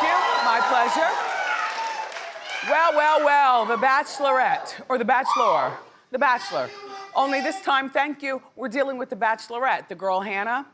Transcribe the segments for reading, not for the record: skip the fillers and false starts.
you. My pleasure. Well, well, well, the Bachelorette, or the Bachelor, the Bachelor. Only this time, thank you, we're dealing with the Bachelorette, the girl Hannah.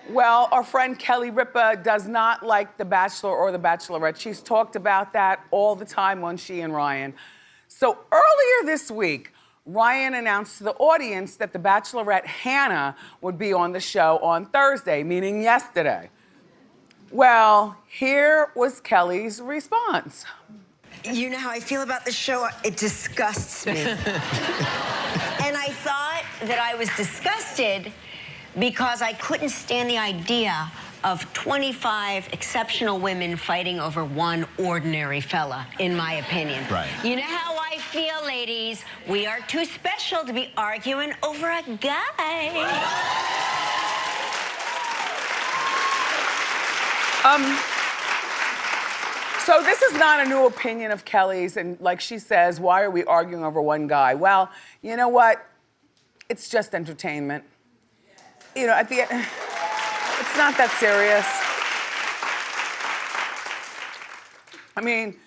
Well, our friend Kelly Ripa does not like the Bachelor or the Bachelorette. She's talked about that all the time on She and Ryan. So earlier this week, Ryan announced to the audience that the Bachelorette Hannah would be on the show on Thursday, meaning yesterday. Well, here was Kelly's response. You know how I feel about the show? It disgusts me. And I thought that I was disgusted because I couldn't stand the idea of 25 exceptional women fighting over one ordinary fella, in my opinion. Right. You know how I feel, ladies? We are too special to be arguing over a guy. So this is not a new opinion of Kelly's, and like she says, why are we arguing over one guy? Well, you know what? It's just entertainment. You know, at the end, it's not that serious. I mean,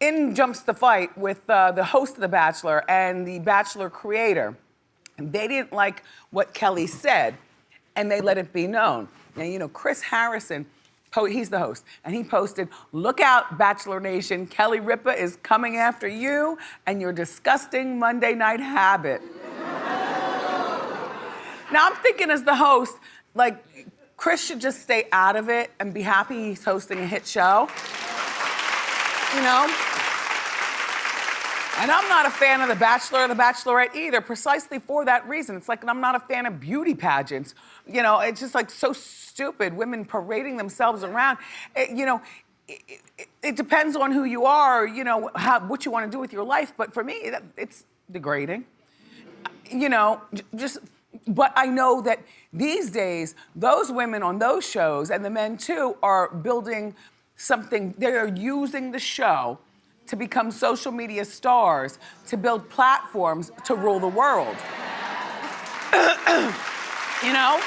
in jumps the fight with the host of The Bachelor and the Bachelor creator. They didn't like what Kelly said, and they let it be known. Now, you know, Chris Harrison, he's the host, and he posted, "Look out, Bachelor Nation, Kelly Ripa is coming after you and your disgusting Monday night habit." Now, I'm thinking as the host, like, Chris should just stay out of it and be happy he's hosting a hit show. You know? And I'm not a fan of The Bachelor or The Bachelorette either, precisely for that reason. It's like I'm not a fan of beauty pageants. You know, it's just like so stupid, women parading themselves around. It depends on who you are, you know, what you want to do with your life. But for me, it's degrading. You know, but I know that these days, those women on those shows, and the men too, are building something. They're using the show to become social media stars, to build platforms to rule the world. You know?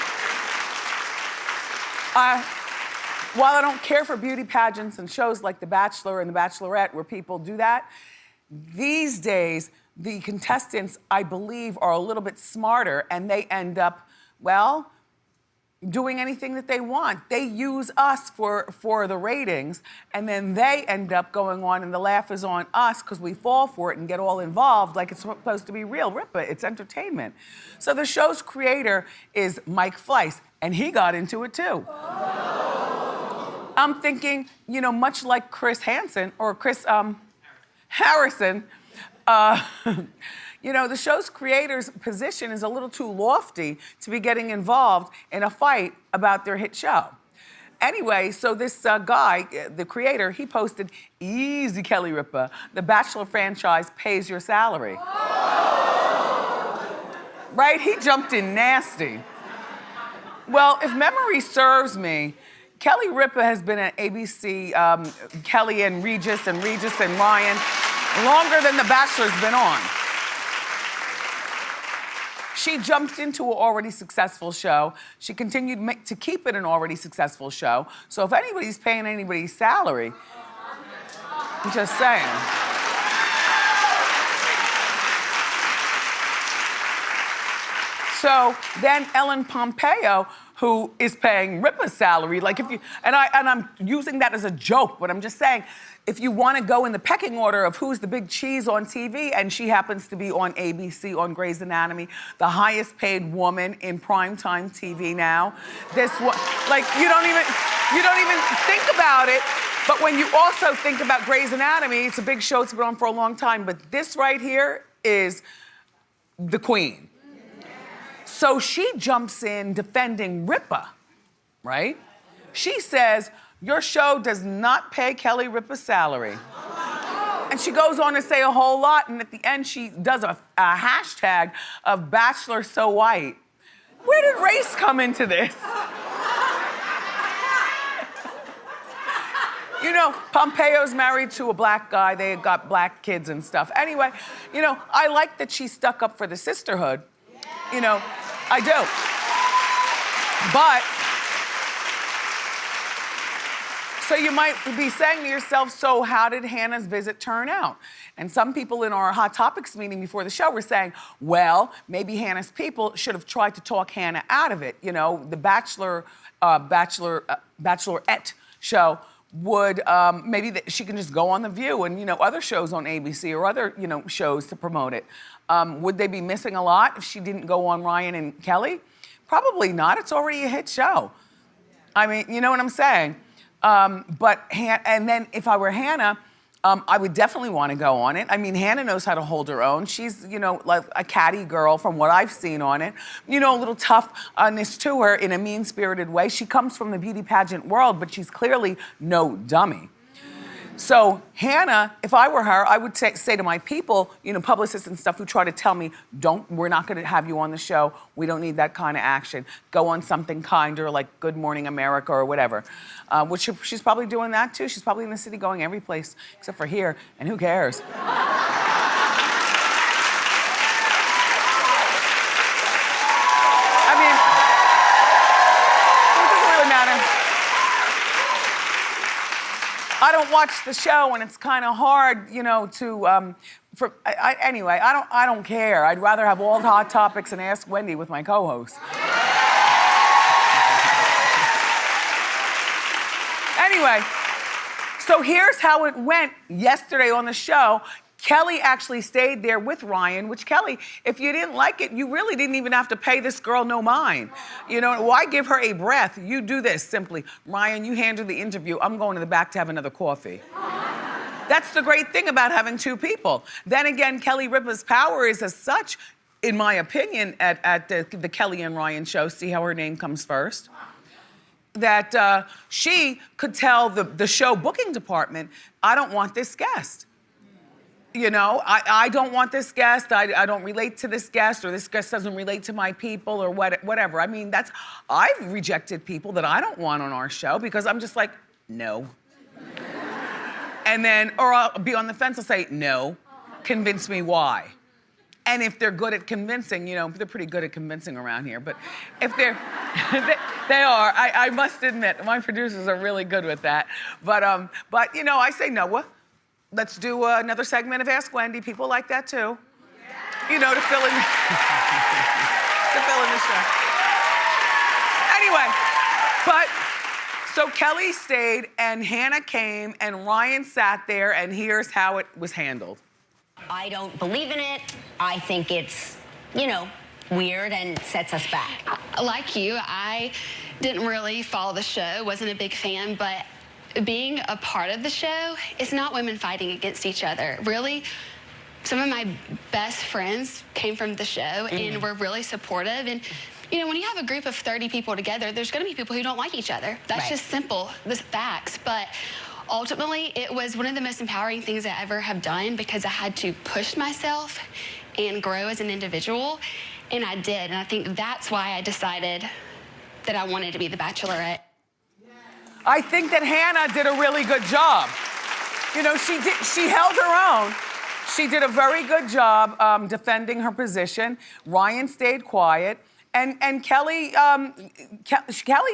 While I don't care for beauty pageants and shows like The Bachelor and The Bachelorette where people do that, these days, the contestants, I believe, are a little bit smarter and they end up, well, doing anything that they want. They use us for the ratings, and then they end up going on, and the laugh is on us because we fall for it and get all involved like it's supposed to be real. Ripa, it's entertainment. So the show's creator is Mike Fleiss, and he got into it too. Oh. I'm thinking, you know, much like Chris Harrison, you know, the show's creator's position is a little too lofty to be getting involved in a fight about their hit show. Anyway, so this guy, the creator, he posted, "Easy, Kelly Ripa. The Bachelor franchise pays your salary." Right? He jumped in nasty. Well, if memory serves me, Kelly Ripa has been at ABC, Kelly and Regis and Ryan, longer than The Bachelor's been on. She jumped into an already successful show. She continued to keep it an already successful show. So if anybody's paying anybody's salary, I'm just saying. So then Ellen Pompeo, who is paying Ripa's salary, like if you, and I'm using that as a joke, but I'm just saying, if you want to go in the pecking order of who's the big cheese on TV, and she happens to be on ABC on Grey's Anatomy, the highest paid woman in primetime TV now. This one, like you don't even think about it. But when you also think about Grey's Anatomy, it's a big show, it's been on for a long time. But this right here is the queen. So she jumps in defending Ripa, right? She says, "Your show does not pay Kelly Ripa's salary." And she goes on to say a whole lot, and at the end she does a hashtag of Bachelor So White. Where did race come into this? You know, Pompeo's married to a black guy, they got black kids and stuff. Anyway, you know, I like that she stuck up for the sisterhood. You know, I do. But So you might be saying to yourself, so how did Hannah's visit turn out? And some people in our Hot Topics meeting before the show were saying, well, maybe Hannah's people should have tried to talk Hannah out of it. You know, the Bachelorette show would, maybe she can just go on The View and, you know, other shows on ABC or other, you know, shows to promote it. Would they be missing a lot if she didn't go on Ryan and Kelly? Probably not. It's already a hit show. I mean, you know what I'm saying? And then if I were Hannah, I would definitely want to go on it. I mean, Hannah knows how to hold her own. She's, you know, like a catty girl from what I've seen on it. You know, a little toughness to her in a mean-spirited way. She comes from the beauty pageant world, but she's clearly no dummy. So Hannah, if I were her, I would say to my people, you know, publicists and stuff who try to tell me, we're not gonna have you on the show. We don't need that kind of action. Go on something kinder like Good Morning America or whatever. Which she's probably doing that too. She's probably in the city going every place except for here, and who cares? I mean, it doesn't really matter. I don't watch the show, and it's kind of hard, you know, to, anyway, I don't care. I'd rather have all Hot Topics and Ask Wendy with my co-host. Anyway, so here's how it went yesterday on the show. Kelly actually stayed there with Ryan, which Kelly, if you didn't like it, you really didn't even have to pay this girl no mind. You know, why give her a breath? You do this simply. Ryan, you handle the interview. I'm going to the back to have another coffee. That's the great thing about having two people. Then again, Kelly Ripa's power is as such, in my opinion, at the Kelly and Ryan show, see how her name comes first, that she could tell the show booking department, I don't want this guest. You know, I don't want this guest, I don't relate to this guest, or this guest doesn't relate to my people, or whatever. I mean, I've rejected people that I don't want on our show because I'm just like, no. And then, or I'll be on the fence, I'll say, no, convince me why. And if they're good at convincing, you know, they're pretty good at convincing around here, but if they're, they are, I must admit, my producers are really good with that. But you know, I say, Noah, let's do another segment of Ask Wendy. People like that too. Yeah. You know, to fill in the show. Anyway, but so Kelly stayed and Hannah came and Ryan sat there, and here's how it was handled. I don't believe in it. I think it's, you know, weird and sets us back. Like you, I didn't really follow the show, wasn't a big fan, but being a part of the show is not women fighting against each other. Really, some of my best friends came from the show and were really supportive. And, you know, when you have a group of 30 people together, there's gonna be people who don't like each other. That's just simple, the facts. But ultimately, it was one of the most empowering things I ever have done because I had to push myself and grow as an individual, and I did. And I think that's why I decided that I wanted to be the Bachelorette. I think that Hannah did a really good job. You know, she held her own. She did a very good job defending her position. Ryan stayed quiet. And Kelly,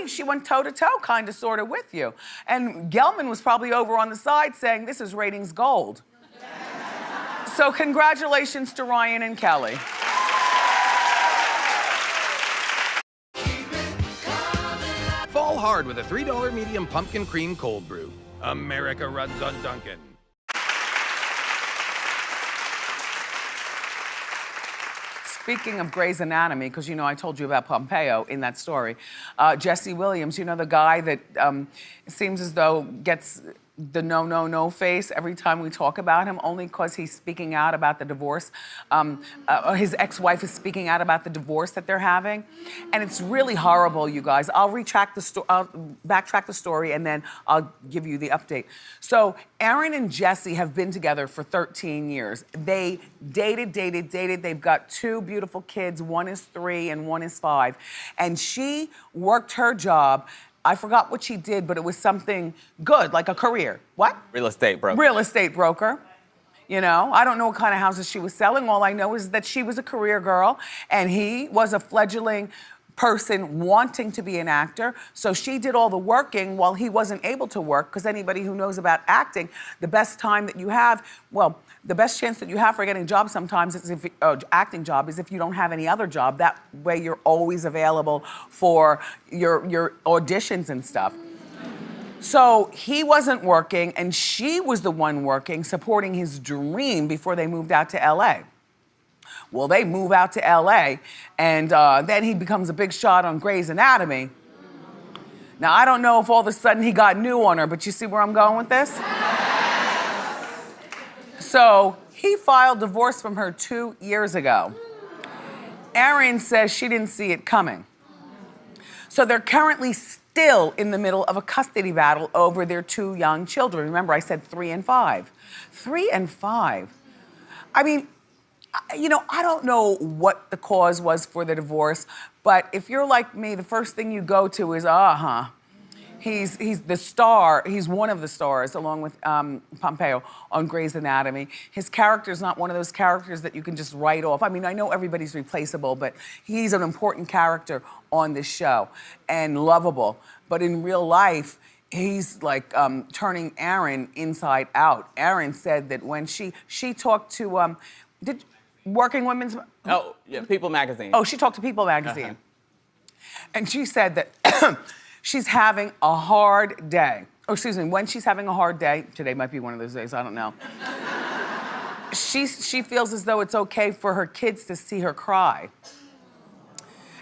she went toe-to-toe, kind of, sort of with you. And Gelman was probably over on the side saying, this is ratings gold. So congratulations to Ryan and Kelly. Fall hard with a $3 medium pumpkin cream cold brew. America runs on Dunkin'. Speaking of Grey's Anatomy, because you know I told you about Pompeo in that story, Jesse Williams, you know, the guy that it seems as though gets the no face every time we talk about him, only because he's speaking out about the divorce. His ex-wife is speaking out about the divorce that they're having. And it's really horrible, you guys. I'll backtrack the story and then I'll give you the update. So Aaron and Jesse have been together for 13 years. They dated. They've got two beautiful kids. One is 3 and one is 5. And she worked her job. I forgot what she did, but it was something good, like a career. What? Real estate broker. Real estate broker. You know, I don't know what kind of houses she was selling. All I know is that she was a career girl and he was a fledgling person wanting to be an actor. So she did all the working while he wasn't able to work, because anybody who knows about acting, the best time that you have, well, the best chance that you have for getting a job sometimes is if acting job is if you don't have any other job. That way you're always available for your auditions and stuff. So he wasn't working and she was the one working, supporting his dream before they moved out to LA. Well, they move out to LA and then he becomes a big shot on Grey's Anatomy. Now, I don't know if all of a sudden he got new on her, but you see where I'm going with this? So he filed divorce from her 2 years ago. Erin says she didn't see it coming. So they're currently still in the middle of a custody battle over their 2 young children. Remember, I said 3 and 5. 3 and 5. I mean, you know, I don't know what the cause was for the divorce, but if you're like me, the first thing you go to is, He's the star, he's one of the stars, along with Pompeo on Grey's Anatomy. His character's not one of those characters that you can just write off. I mean, I know everybody's replaceable, but he's an important character on this show and lovable. But in real life, he's like turning Erin inside out. Erin said that when she talked to, Working Women's... Oh, yeah, People Magazine. Oh, she talked to People Magazine. And she said that she's having a hard day. Oh, excuse me, when she's having a hard day, today might be one of those days, I don't know. She feels as though it's okay for her kids to see her cry.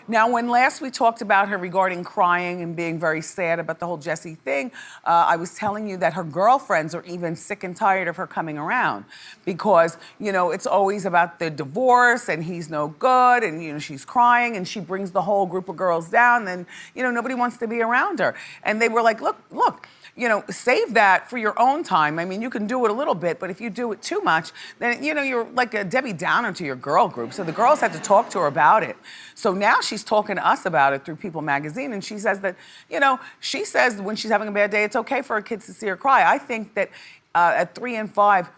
Now, when last we talked about her regarding crying and being very sad about the whole Jesse thing, I was telling you that her girlfriends are even sick and tired of her coming around because, you know, it's always about the divorce and he's no good and, you know, she's crying and she brings the whole group of girls down and, you know, nobody wants to be around her. And they were like, look, you know, save that for your own time. I mean, you can do it a little bit, but if you do it too much, then, you know, you're like a Debbie Downer to your girl group. So the girls had to talk to her about it. So now she's talking to us about it through People Magazine, and she says that, you know, she says when she's having a bad day, it's okay for her kids to see her cry. I think that at 3 and 5,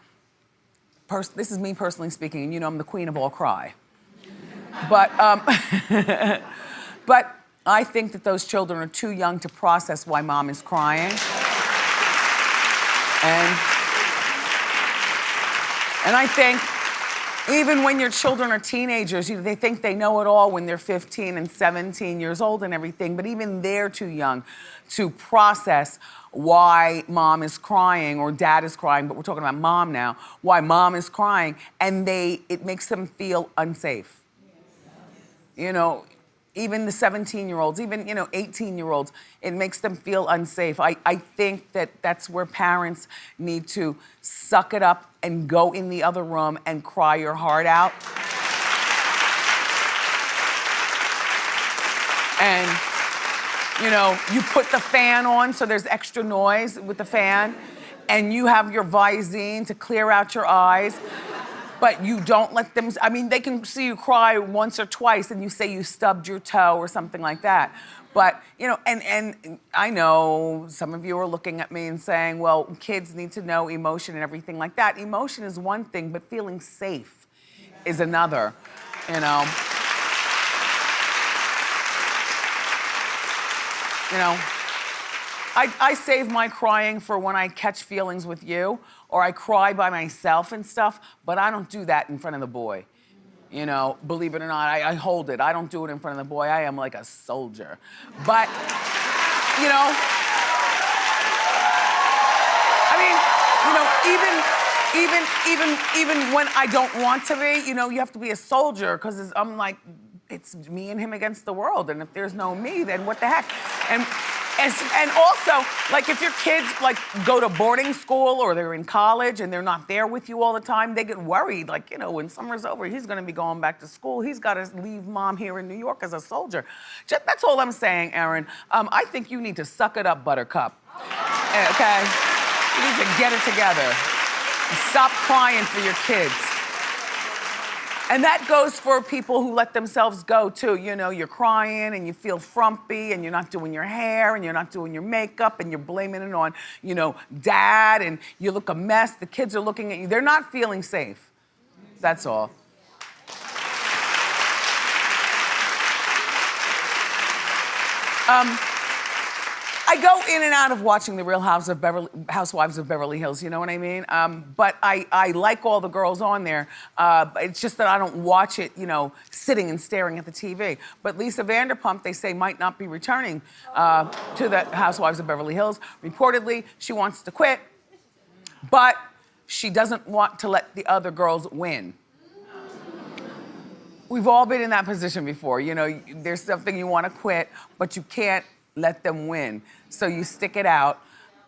this is me personally speaking, and you know I'm the queen of all cry. But, but I think that those children are too young to process why mom is crying. And I think even when your children are teenagers, they think they know it all when they're 15 and 17 years old and everything, but even they're too young to process why mom is crying or dad is crying, but we're talking about mom now, why mom is crying, and it makes them feel unsafe. You know, even the 17-year-olds, even, you know, 18-year-olds, it makes them feel unsafe. I think that that's where parents need to suck it up and go in the other room and cry your heart out. And, you know, you put the fan on so there's extra noise with the fan, and you have your Visine to clear out your eyes. But you don't let them, I mean, they can see you cry once or twice and you say you stubbed your toe or something like that. But, you know, and I know some of you are looking at me and saying, well, kids need to know emotion and everything like that. Emotion is one thing, but feeling safe is another, you know. You know, I save my crying for when I catch feelings with you, or I cry by myself and stuff, but I don't do that in front of the boy. You know, believe it or not, I hold it. I don't do it in front of the boy. I am like a soldier. But, you know, I mean, even when I don't want to be, you know, you have to be a soldier, because I'm like, it's me and him against the world, and if there's no me, then what the heck? And also, like, if your kids like go to boarding school or they're in college and they're not there with you all the time, they get worried. Like, you know, when summer's over, he's gonna be going back to school. He's gotta leave mom here in New York as a soldier. That's all I'm saying, Erin. I think you need to suck it up, Buttercup. Okay? You need to get it together. Stop crying for your kids. And that goes for people who let themselves go too. You know, you're crying and you feel frumpy and you're not doing your hair and you're not doing your makeup and you're blaming it on, you know, dad, and you look a mess. The kids are looking at you. They're not feeling safe. That's all. I go in and out of watching The Real Housewives of Beverly Hills, you know what I mean? But I like all the girls on there. It's just that I don't watch it, you know, sitting and staring at the TV. But Lisa Vanderpump, they say, might not be returning to the Housewives of Beverly Hills. Reportedly, she wants to quit, but she doesn't want to let the other girls win. We've all been in that position before. You know, there's something you want to quit, but you can't let them win. So you stick it out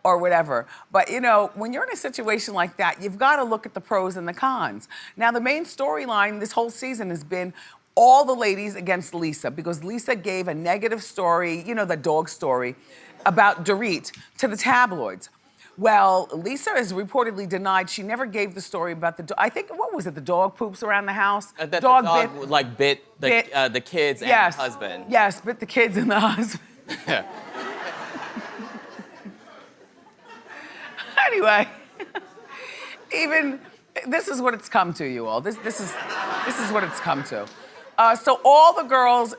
or whatever. But you know, when you're in a situation like that, you've got to look at the pros and the cons. Now, the main storyline this whole season has been all the ladies against Lisa, because Lisa gave a negative story, you know, the dog story, about Dorit to the tabloids. Well, Lisa has reportedly denied she never gave the story about the dog. I think, what was it, the dog poops around the house? That the dog bit the kids and the husband. Yes, bit the kids and the husband. Anyway, even this is what it's come to, you all. This is what it's come to. So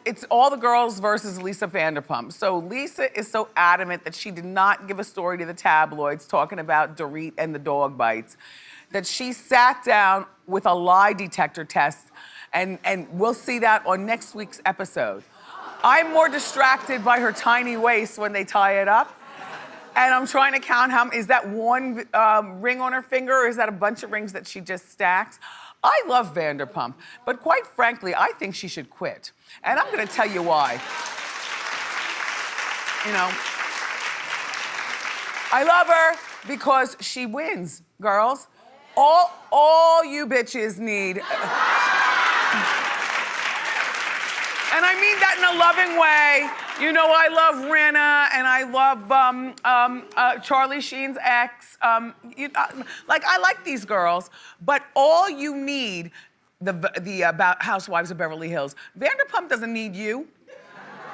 it's all the girls versus Lisa Vanderpump. So Lisa is so adamant that she did not give a story to the tabloids talking about Dorit and the dog bites, that she sat down with a lie detector test, and we'll see that on next week's episode. I'm more distracted by her tiny waist when they tie it up. And I'm trying to count is that one ring on her finger, or is that a bunch of rings that she just stacks? I love Vanderpump, but quite frankly, I think she should quit. And I'm gonna tell you why. You know, I love her because she wins, girls. All you bitches need. And I mean that in a loving way. You know, I love Rinna and I love Charlie Sheen's ex. I like these girls, but all you need, about Housewives of Beverly Hills, Vanderpump doesn't need you.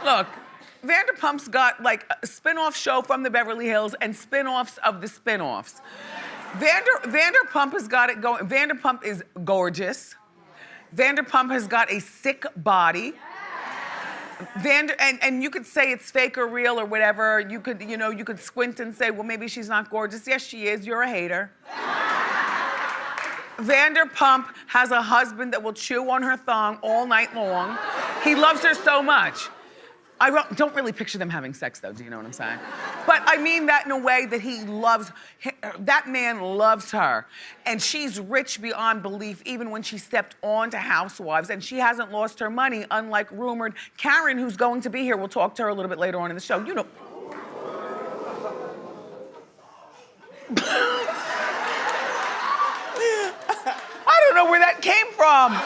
Look, Vanderpump's got like a spin-off show from the Beverly Hills and spin-offs of the spin-offs. Vanderpump has got it going. Vanderpump is gorgeous. Vanderpump has got a sick body. And you could say it's fake or real or whatever. You could squint and say, well, maybe she's not gorgeous. Yes, she is. You're a hater. Vanderpump has a husband that will chew on her thong all night long. He loves her so much. I don't really picture them having sex, though. Do you know what I'm saying? But I mean that in a way that that man loves her. And she's rich beyond belief, even when she stepped on to Housewives. And she hasn't lost her money, unlike rumored Karen, who's going to be here. We'll talk to her a little bit later on in the show. You know. I don't know where that came from.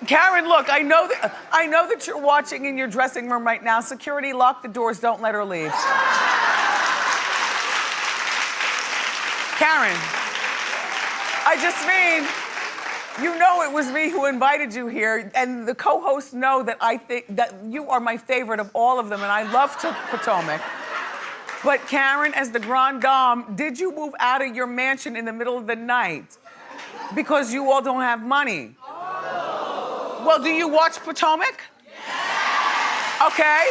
Karen, look, I know that you're watching in your dressing room right now. Security, lock the doors, don't let her leave. Karen, I just mean, you know it was me who invited you here, and the co-hosts know that I think that you are my favorite of all of them, and I love Potomac. But Karen, as the grande dame, did you move out of your mansion in the middle of the night because you all don't have money? Well, do you watch Potomac? Yeah. Okay.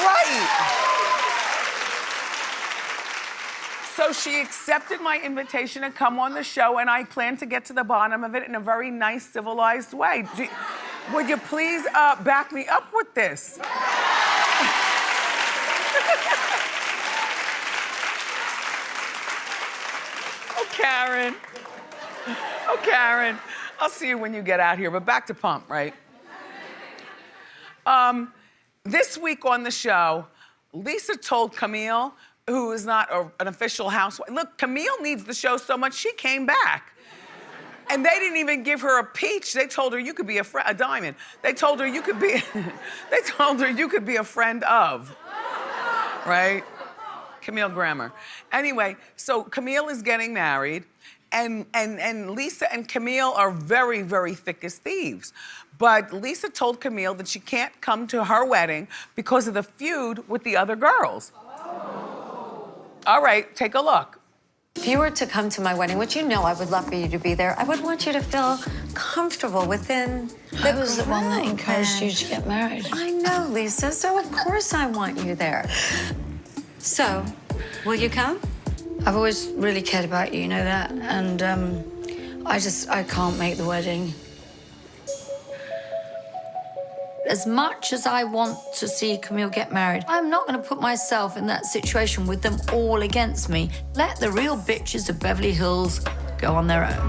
Right. So she accepted my invitation to come on the show, and I plan to get to the bottom of it in a very nice, civilized way. Would you please back me up with this? Oh, Karen. Oh, Karen. I'll see you when you get out here, but back to Pump, right? This week on the show, Lisa told Camille, who is not an official housewife, look, Camille needs the show so much she came back. And they didn't even give her a peach. They told her you could be a diamond. They told her you could be, a friend of, right? Camille Grammer. Anyway, so Camille is getting married. And Lisa and Camille are very, very thick as thieves. But Lisa told Camille that she can't come to her wedding because of the feud with the other girls. All right, take a look. If you were to come to my wedding, which you know I would love for you to be there, I would want you to feel comfortable within the I was the one that encouraged you to get married. I know, Lisa, so of course I want you there. So, will you come? I've always really cared about you, you know that? And I can't make the wedding. As much as I want to see Camille get married, I'm not going to put myself in that situation with them all against me. Let the real bitches of Beverly Hills go on their own.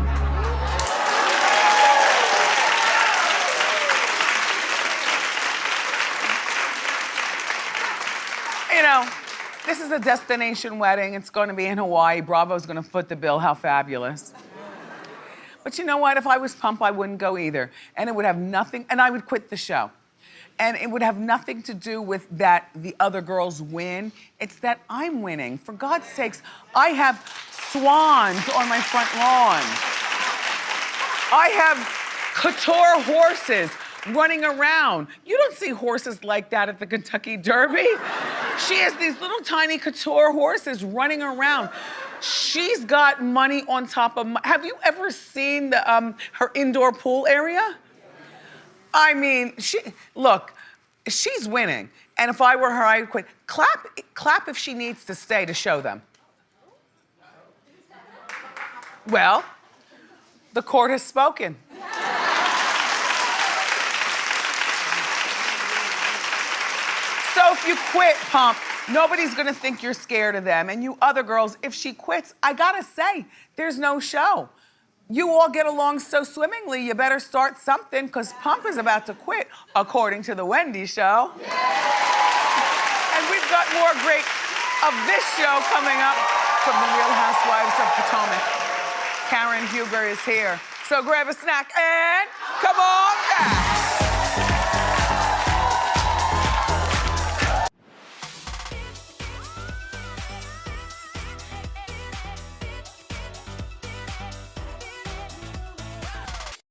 You know, this is a destination wedding. It's going to be in Hawaii. Bravo's going to foot the bill. How fabulous. But you know what? If I was Pump, I wouldn't go either. And it would have nothing, and I would quit the show. And it would have nothing to do with that the other girls win. It's that I'm winning. For God's sakes, I have swans on my front lawn. I have couture horses running around. You don't see horses like that at the Kentucky Derby. She has these little tiny couture horses running around. She's got money on top of have you ever seen the her indoor pool area? I mean, look, she's winning. And if I were her, I would quit. Clap if she needs to stay to show them. Well, the court has spoken. So if you quit, Pump, nobody's gonna think you're scared of them. And you other girls, if she quits, I gotta say, there's no show. You all get along so swimmingly, you better start something, because Pump is about to quit, according to the Wendy Show. And we've got more great of this show coming up from the Real Housewives of Potomac. Karen Huger is here. So grab a snack and come on.